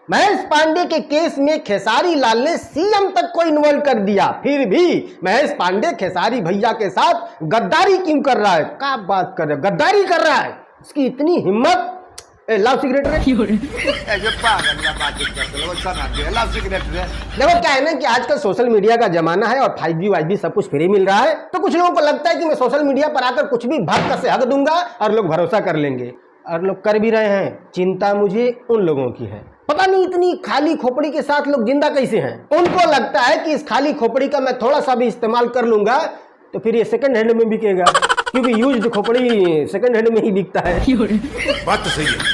महेश पांडे के केस में खेसारी लाल ने सीएम तक को इन्वॉल्व कर दिया, फिर भी महेश पांडे खेसारी भैया के साथ गद्दारी क्यों कर रहा है? क्या बात कर रहे, गद्दारी कर रहा है, इसकी इतनी हिम्मत। लाव सिगरेट रे देखो क्या है ना कि आजकल सोशल मीडिया का जमाना है और 5G वाईजी सब कुछ फ्री मिल रहा है, तो कुछ लोगों को लगता है कि मैं सोशल मीडिया पर आकर कुछ भी भक्त से हक दूंगा और लोग भरोसा कर लेंगे, और लोग कर भी रहे हैं। चिंता मुझे उन लोगों की है, पता नहीं इतनी खाली खोपड़ी के साथ लोग जिंदा कैसे हैं। उनको लगता है कि इस खाली खोपड़ी का मैं थोड़ा सा भी इस्तेमाल कर लूंगा तो फिर ये सेकंड हैंड में बिकेगा, क्योंकि यूज्ड खोपड़ी सेकंड हैंड में ही बिकता है। बात तो सही है।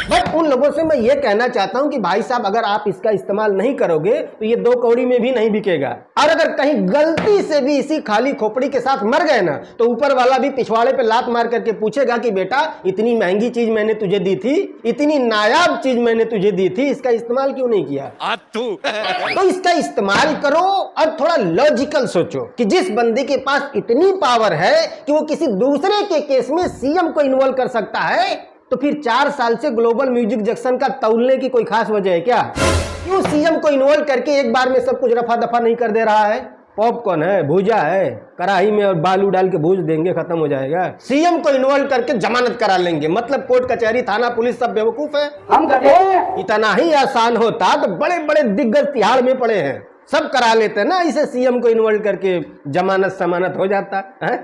बट उन लोगों से मैं ये कहना चाहता हूं कि भाई साहब, अगर आप इसका इस्तेमाल नहीं करोगे तो ये 2 कौड़ी में भी नहीं बिकेगा, और अगर कहीं गलती से भी इसी खाली खोपड़ी के साथ मर गए ना तो ऊपर वाला भी पिछवाड़े पे लात मार करके पूछेगा कि बेटा इतनी महंगी चीज मैंने तुझे दी थी, इतनी नायाब चीज मैंने तुझे दी थी, इसका इस्तेमाल क्यों नहीं किया? तो इसका इस्तेमाल करो और थोड़ा लॉजिकल सोचो कि जिस बंदे के पास इतनी पावर है कि वो किसी दूसरे के केस में सीएम को इन्वॉल्व कर सकता है, तो फिर 4 साल से ग्लोबल म्यूजिक जंक्शन का तौलने की कोई खास वजह है क्या? क्यों सीएम को इन्वॉल्व करके एक बार में सब कुछ रफा दफा नहीं कर दे रहा है? पॉपकॉर्न है, भूजा है, कढ़ाई में और बालू डाल के भूज देंगे, खत्म हो जाएगा। सीएम को इन्वॉल्व करके जमानत करा लेंगे, मतलब कोर्ट कचहरी थाना पुलिस सब बेवकूफ है। हम कहते इतना ही आसान होता तो बड़े बड़े दिग्गज तिहाड़ में पड़े हैं, सब करा लेते ना, इसे सीएम को इन्वॉल्व करके जमानत समानत हो जाता है।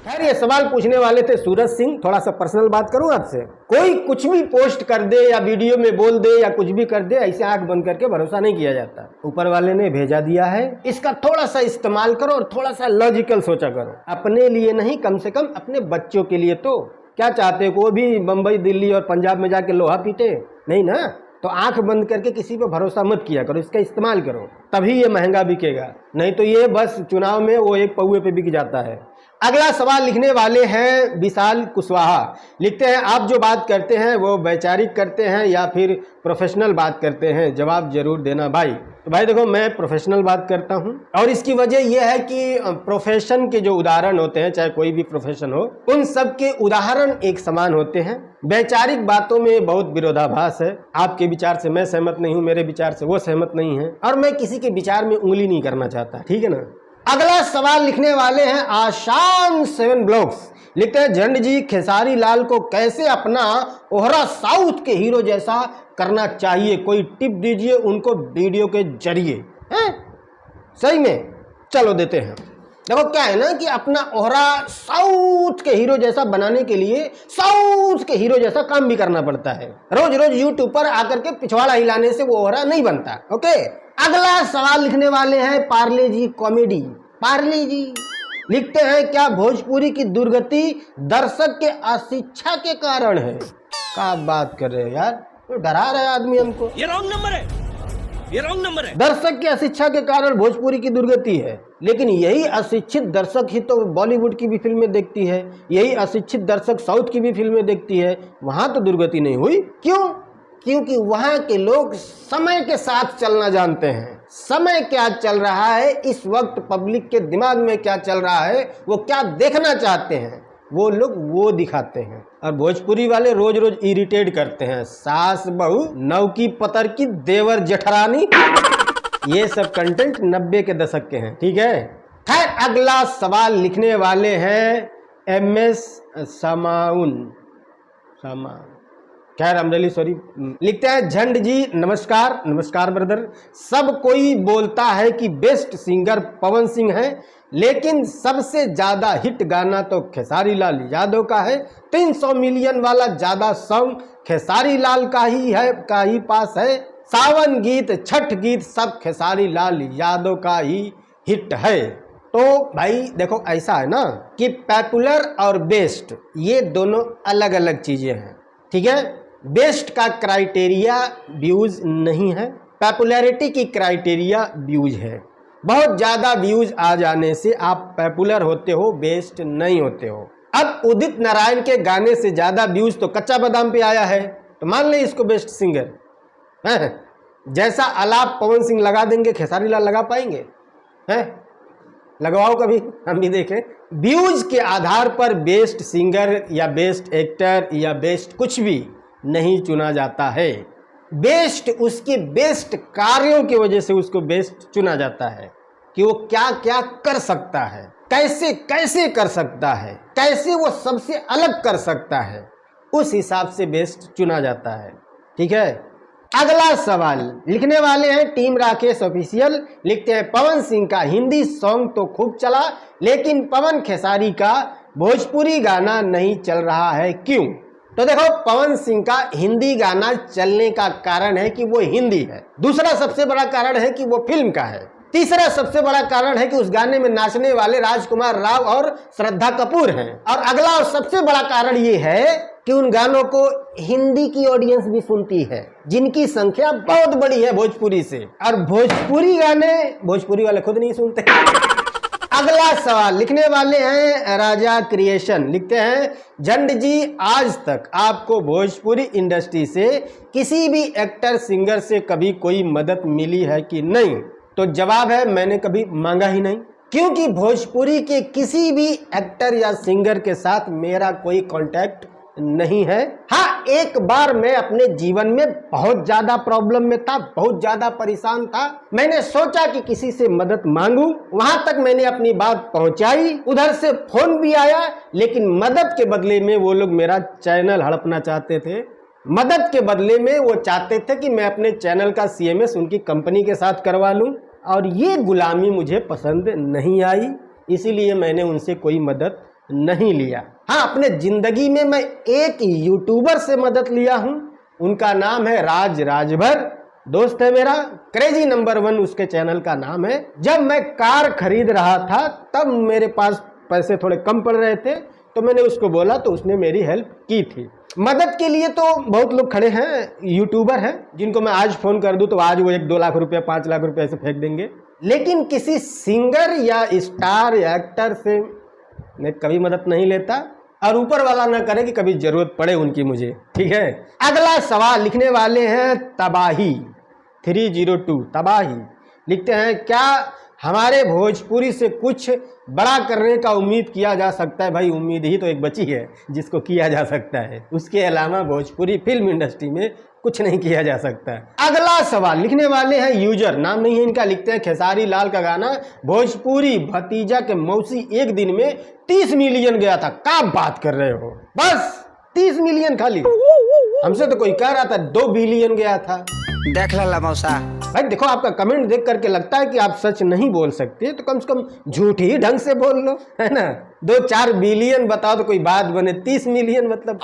खैर ये सवाल पूछने वाले थे सूरज सिंह। थोड़ा सा पर्सनल बात करूं आपसे, कोई कुछ भी पोस्ट कर दे या वीडियो में बोल दे या कुछ भी कर दे, ऐसे आंख बंद करके भरोसा नहीं किया जाता। ऊपर वाले ने भेजा दिया है, इसका थोड़ा सा इस्तेमाल करो और थोड़ा सा लॉजिकल सोचा करो, अपने लिए नहीं, कम से कम अपने बच्चों के लिए। तो क्या चाहते हो, वो भी बम्बई दिल्ली और पंजाब में जाके लोहा पीटे? नहीं ना, तो आंख बंद करके किसी पे भरोसा मत किया करो, इसका इस्तेमाल करो, तभी ये महंगा बिकेगा, नहीं तो ये बस चुनाव में वो एक पौवे पे बिक जाता है। अगला सवाल लिखने वाले हैं विशाल कुशवाहा। लिखते हैं, आप जो बात करते हैं वो वैचारिक करते हैं या फिर प्रोफेशनल बात करते हैं? जवाब जरूर देना भाई। तो भाई देखो, मैं प्रोफेशनल बात करता हूं, और इसकी वजह यह है कि प्रोफेशन के जो उदाहरण होते हैं, चाहे कोई भी प्रोफेशन हो, उन सब के उदाहरण एक समान होते हैं। वैचारिक बातों में बहुत विरोधाभास है। आपके विचार से मैं सहमत नहीं हूं, मेरे विचार से वो सहमत नहीं है, और मैं किसी के विचार में उंगली नहीं करना चाहता, ठीक है ना। अगला सवाल लिखने वाले हैं आशान 7 ब्लॉग्स। लिखते हैं, झंड जी खेसारी लाल को कैसे अपना ओहरा साउथ के हीरो जैसा करना चाहिए, कोई टिप दीजिए उनको वीडियो के जरिए। सही में, चलो देते हैं। देखो क्या है ना कि अपना ओहरा साउथ के हीरो जैसा बनाने के लिए साउथ के हीरो जैसा काम भी करना पड़ता है। रोज रोज यूट्यूब पर आकर के पिछवाड़ा हिलाने से वो ओहरा नहीं बनता। ओके, अगला सवाल लिखने वाले हैं पार्ले जी कॉमेडी। पार्ले जी लिखते हैं, क्या भोजपुरी की दुर्गति दर्शक के अशिक्षा के कारण है? क्या बात कर रहे हो यार, तो डरा रहा है आदमी हमको। ये रॉन्ग नंबर है, ये रॉन्ग नंबर है। दर्शक की अशिक्षा के कारण भोजपुरी की दुर्गति है, लेकिन यही अशिक्षित दर्शक ही तो बॉलीवुड की भी फिल्में देखती है, यही अशिक्षित दर्शक साउथ की भी फिल्में देखती है, वहां तो दुर्गति नहीं हुई। क्यों? क्योंकि वहां के लोग समय के साथ चलना जानते हैं। समय क्या चल रहा है, इस वक्त पब्लिक के दिमाग में क्या चल रहा है, वो क्या देखना चाहते हैं, वो लोग वो दिखाते हैं। और भोजपुरी वाले रोज रोज इरिटेट करते हैं, सास बहू, नौकी पतर की, देवर जेठरानी, ये सब कंटेंट 90 के दशक के हैं, ठीक है। खैर अगला सवाल लिखने वाले हैं MS समाउन। खैर अमरेली सॉरी। लिखते हैं, झंड जी नमस्कार। नमस्कार ब्रदर। सब कोई बोलता है कि बेस्ट सिंगर पवन सिंह है, लेकिन सबसे ज्यादा हिट गाना तो खेसारी लाल यादव का है। 300 मिलियन वाला ज्यादा सॉन्ग खेसारी लाल का ही पास है। सावन गीत, छठ गीत सब खेसारी लाल यादव का ही हिट है। तो भाई देखो ऐसा है ना कि पॉपुलर और बेस्ट ये दोनों अलग अलग चीजें हैं, ठीक है। बेस्ट का क्राइटेरिया व्यूज नहीं है, पॉपुलैरिटी की क्राइटेरिया व्यूज है। बहुत ज्यादा व्यूज आ जाने से आप पॉपुलर होते हो, बेस्ट नहीं होते हो। अब उदित नारायण के गाने से ज्यादा व्यूज तो कच्चा बादाम पे आया है, तो मान ले इसको बेस्ट सिंगर है। जैसा आलाप पवन सिंह लगा देंगे, खेसारी लाल लगा पाएंगे? हैं? लगवाओ कभी, हम भी देखें। व्यूज के आधार पर बेस्ट सिंगर या बेस्ट एक्टर या बेस्ट कुछ भी नहीं चुना जाता है। बेस्ट उसके बेस्ट कार्यों की वजह से उसको बेस्ट चुना जाता है कि वो क्या क्या कर सकता है, कैसे कैसे कर सकता है, कैसे वो सबसे अलग कर सकता है, उस हिसाब से बेस्ट चुना जाता है। ठीक है, अगला सवाल लिखने वाले हैं टीम राकेश ऑफिशियल। लिखते हैं पवन सिंह का हिंदी सॉन्ग तो खूब चला, लेकिन पवन खेसारी का भोजपुरी गाना नहीं चल रहा है, क्यों? तो देखो, पवन सिंह का हिंदी गाना चलने का कारण है कि वो हिंदी है। दूसरा सबसे बड़ा कारण है कि वो फिल्म का है। तीसरा सबसे बड़ा कारण है कि उस गाने में नाचने वाले राजकुमार राव और श्रद्धा कपूर हैं। और अगला और सबसे बड़ा कारण ये है कि उन गानों को हिंदी की ऑडियंस भी सुनती है, जिनकी संख्या बहुत बड़ी है भोजपुरी से, और भोजपुरी गाने भोजपुरी वाले खुद नहीं सुनते। अगला सवाल लिखने वाले हैं राजा क्रिएशन। लिखते हैं झंड जी, आज तक आपको भोजपुरी इंडस्ट्री से किसी भी एक्टर सिंगर से कभी कोई मदद मिली है कि नहीं? तो जवाब है मैंने कभी मांगा ही नहीं, क्योंकि भोजपुरी के किसी भी एक्टर या सिंगर के साथ मेरा कोई कांटेक्ट नहीं है। हाँ, एक बार मैं अपने जीवन में बहुत ज्यादा प्रॉब्लम में था, बहुत ज्यादा परेशान था। मैंने सोचा कि किसी से मदद मांगू, वहां तक मैंने अपनी बात पहुंचाई, उधर से फोन भी आया, लेकिन मदद के बदले में वो लोग मेरा चैनल हड़पना चाहते थे। मदद के बदले में वो चाहते थे कि मैं अपने चैनल का CMS उनकी कंपनी के साथ करवा लूं, और ये गुलामी मुझे पसंद नहीं आई, इसीलिए मैंने उनसे कोई मदद नहीं लिया। हाँ, अपने जिंदगी में मैं एक यूट्यूबर से मदद लिया हूं, उनका नाम है राजभर, दोस्त है मेरा, क्रेजी नंबर 1 उसके चैनल का नाम है। जब मैं कार खरीद रहा था तब मेरे पास पैसे थोड़े कम पड़ रहे थे, तो मैंने उसको बोला तो उसने मेरी हेल्प की थी। मदद के लिए तो बहुत लोग खड़े हैं, यूट्यूबर हैं, जिनको मैं आज फोन कर दूं तो आज वो 1-2 लाख रुपया 5 लाख रुपया ऐसे फेंक देंगे, लेकिन किसी सिंगर या स्टार या एक्टर से मैं कभी मदद नहीं लेता, और ऊपर वाला ना करे कि कभी जरूरत पड़े उनकी मुझे। ठीक है, अगला सवाल लिखने वाले हैं तबाही 302 तबाही। लिखते हैं क्या हमारे भोजपुरी से कुछ बड़ा करने का उम्मीद किया जा सकता है? भाई, उम्मीद ही तो एक बची है जिसको किया जा सकता है, उसके अलावा भोजपुरी फिल्म इंडस्ट्री में कुछ नहीं किया जा सकता। अगला सवाल लिखने वाले हैं यूजर, नाम नहीं है इनका। लिखते हैं खेसारी लाल का गाना भोजपुरी भतीजा के मौसी एक दिन में 30 मिलियन गया था, क्या बात कर रहे हो? बस 30 मिलियन खाली? हमसे तो कोई कह रहा था 2 बिलियन गया था। देख ला मौसा। भाई देखो, आपका कमेंट देख करके लगता है कि आप सच नहीं बोल सकते, तो कम से कम झूठ ही ढंग से बोल लो, है ना। 2-4 बिलियन बताओ तो कोई बात बने, 30 मिलियन मतलब।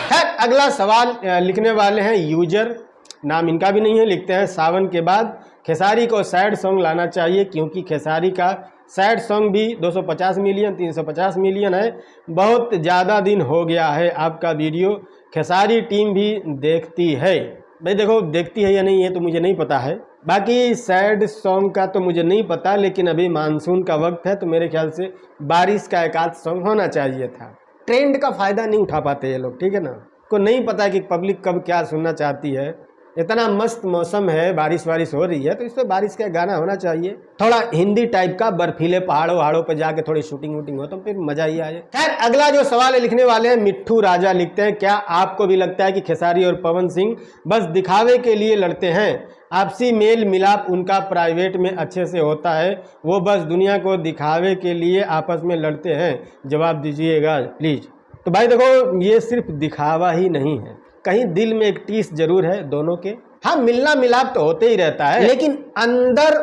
खैर, अगला सवाल लिखने वाले हैं यूजर, नाम इनका भी नहीं है। लिखते हैं सावन के बाद खेसारी को सैड सॉन्ग लाना चाहिए, क्योंकि खेसारी का सैड सॉन्ग भी 250 मिलियन 350 मिलियन है। बहुत ज़्यादा दिन हो गया है आपका वीडियो, खेसारी टीम भी देखती है। भाई देखो, देखती है या नहीं ये तो मुझे नहीं पता है, बाकी सैड सॉन्ग का तो मुझे नहीं पता, लेकिन अभी मानसून का वक्त है तो मेरे ख्याल से बारिश का एक आध सॉन्ग होना चाहिए था। ट्रेंड का फ़ायदा नहीं उठा पाते ये लोग, ठीक है ना। को नहीं पता कि पब्लिक कब क्या सुनना चाहती है। इतना मस्त मौसम है, बारिश हो रही है, तो इसमें बारिश का गाना होना चाहिए, थोड़ा हिंदी टाइप का, बर्फीले पहाड़ों पे जाके थोड़ी शूटिंग वूटिंग हो तो फिर मजा ही आए। खैर, अगला जो सवाल है लिखने वाले हैं मिट्ठू राजा। लिखते हैं क्या आपको भी लगता है कि खेसारी और पवन सिंह बस दिखावे के लिए लड़ते हैं? आपसी मेल मिलाप उनका प्राइवेट में अच्छे से होता है, वो बस दुनिया को दिखावे के लिए आपस में लड़ते हैं? जवाब दीजिएगा प्लीज। तो भाई देखो, ये सिर्फ दिखावा ही नहीं है, कहीं दिल में एक टीस जरूर है दोनों के। हाँ, मिलना मिलाप तो होते ही रहता है, लेकिन अंदर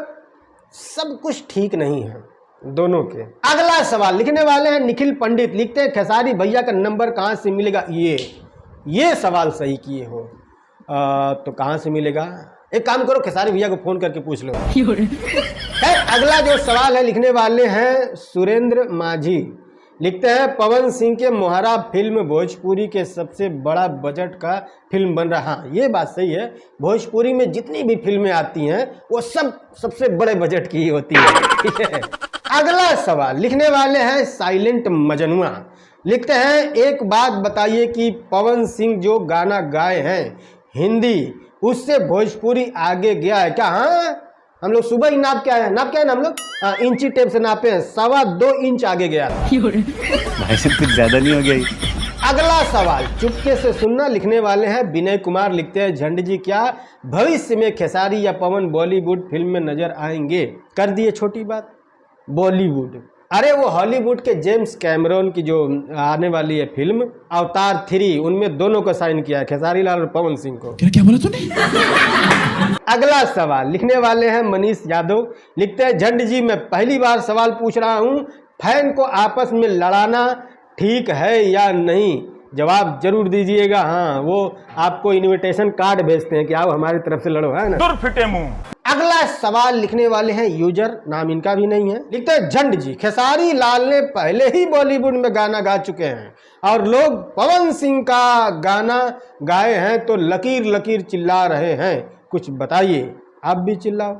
सब कुछ ठीक नहीं है दोनों के। अगला सवाल लिखने वाले हैं निखिल पंडित। लिखते हैं खेसारी भैया का नंबर कहाँ से मिलेगा? ये सवाल सही किए हो। तो कहाँ से मिलेगा? एक काम करो, खेसारी भैया को फोन करके पूछ लो। अगला जो सवाल है लिखने वाले हैं सुरेंद्र माझी। लिखते हैं पवन सिंह के मोहरा फिल्म भोजपुरी के सबसे बड़ा बजट का फिल्म बन रहा। हाँ, ये बात सही है, भोजपुरी में जितनी भी फिल्में आती हैं वो सब सबसे बड़े बजट की ही होती है, ठीक है। अगला सवाल लिखने वाले हैं साइलेंट मजनुआ। लिखते हैं एक बात बताइए कि पवन सिंह जो गाना गाए हैं हिंदी, उससे भोजपुरी आगे गया है क्या? हाँ, हम लोग सुबह ही नाप के आए हैं। नाप क्या है ना हम लोग? इंची टेप से नापे हैं, 2.25 इंच आगे गया। भाई साहब कुछ ज्यादा नहीं हो गया? अगला सवाल चुपके से सुनना, लिखने वाले हैं विनय कुमार, लिखते हैं झंड जी क्या भविष्य में खेसारी या पवन बॉलीवुड फिल्म में नजर आएंगे? कर दिए छोटी बात, बॉलीवुड। अरे वो हॉलीवुड के जेम्स कैमरन की जो आने वाली है फिल्म अवतार 3, उनमें दोनों को साइन किया है, खेसारी लाल और पवन सिंह को। क्या बोला तूने? अगला सवाल लिखने वाले हैं मनीष यादव, लिखते हैं झंड जी मैं पहली बार सवाल पूछ रहा हूं, फैन को आपस में लड़ाना ठीक है या नहीं? जवाब जरूर दीजिएगा। हाँ, वो आपको इनविटेशन कार्ड भेजते हैं कि आओ हमारी तरफ से लड़ो, है ना? दूर फिटे मुंह। अगला सवाल लिखने वाले हैं यूजर, नाम इनका भी नहीं है, लिखते हैं झंड जी खेसारी लाल ने पहले ही बॉलीवुड में गाना गा चुके हैं और लोग पवन सिंह का गाना गाए हैं तो लकीर लकीर चिल्ला रहे हैं, कुछ बताइए। आप भी चिल्लाओ,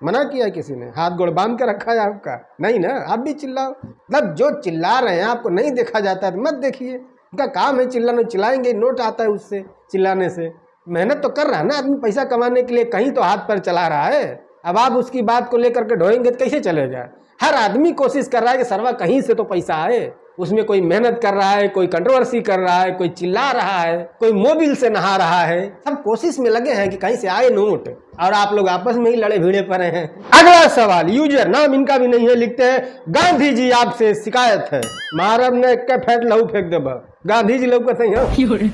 मना किया किसी ने? हाथ गोड़ बांध के रखा है आपका? नहीं ना, आप भी चिल्लाओ। मतलब जो चिल्ला रहे हैं आपको नहीं देखा जाता है तो मत देखिए, उनका काम है चिल्लाना, चिल्लाएंगे, नोट आता है उससे चिल्लाने से। मेहनत तो कर रहा है ना आदमी पैसा कमाने के लिए, कहीं तो हाथ पर चला रहा है। अब आप उसकी बात को लेकर के ढोएंगे तो कैसे चलेगा? हर आदमी कोशिश कर रहा है कि सरवा कहीं से तो पैसा आए, उसमें कोई मेहनत कर रहा है, कोई कंट्रोवर्सी कर रहा है, कोई चिल्ला रहा है, कोई मोबिल से नहा रहा है, सब कोशिश में लगे हैं कि कहीं से आए नोट, और आप लोग आपस में ही लड़े भिड़े पड़े हैं। अगला सवाल यूजर, नाम इनका भी नहीं है, लिखते हैं गांधी जी आपसे शिकायत है, महाराज ने के फेंट लहू फेंक देबा, गांधी जी लोग कहते हैं।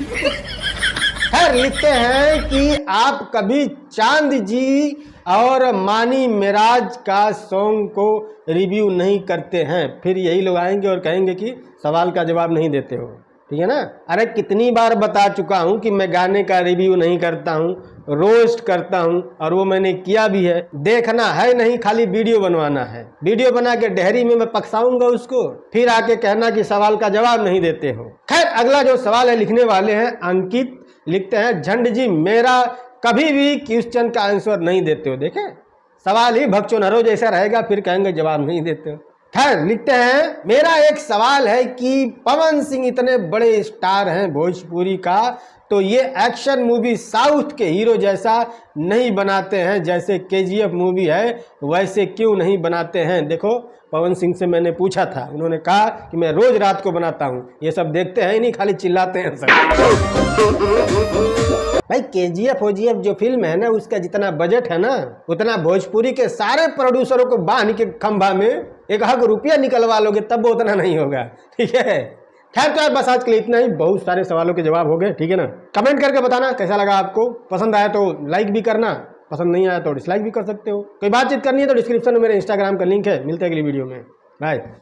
खैर लिखते हैं कि आप कभी चांद जी और मानी मिराज का सॉन्ग को रिव्यू नहीं करते हैं, फिर यही लोग आएंगे और कहेंगे कि सवाल का जवाब नहीं देते हो, ठीक है ना? अरे कितनी बार बता चुका हूं कि मैं गाने का रिव्यू नहीं करता हूं, रोस्ट करता हूं, और वो मैंने किया भी है। देखना है नहीं, खाली वीडियो बनवाना है, वीडियो बना के डेहरी में मैं पकसाऊंगा उसको, फिर आके कहना कि सवाल का जवाब नहीं देते हो। खैर अगला जो सवाल है लिखने वाले हैं अंकित, लिखते हैं झंड जी मेरा कभी भी क्वेश्चन का आंसर नहीं देते हो। देखें, सवाल ही भगचोनहरों जैसा रहेगा, फिर कहेंगे जवाब नहीं देते हो। खैर लिखते हैं मेरा एक सवाल है कि पवन सिंह इतने बड़े स्टार हैं भोजपुरी का, तो ये एक्शन मूवी साउथ के हीरो जैसा नहीं बनाते हैं, जैसे KGF मूवी है वैसे क्यों नहीं बनाते हैं? देखो पवन सिंह से मैंने पूछा था, उन्होंने कहा कि मैं रोज रात को बनाता हूँ, ये सब देखते हैं नहीं, खाली चिल्लाते हैं सब। भाई KGF जो फिल्म है ना, उसका जितना बजट है ना, उतना भोजपुरी के सारे प्रोड्यूसरों को बांध के खंभा में एक हक रुपया निकलवा लोगे तब वो उतना नहीं होगा, ठीक है? खैर तो यार बस आज के लिए इतना ही, बहुत सारे सवालों के जवाब हो गए, ठीक है ना? कमेंट करके बताना कैसा लगा आपको, पसंद आया तो लाइक भी करना, पसंद नहीं आया तो डिसलाइक भी कर सकते हो। कोई बातचीत करनी है तो डिस्क्रिप्शन में मेरे इंस्टाग्राम का लिंक है। मिलते हैं अगली वीडियो में, बाय।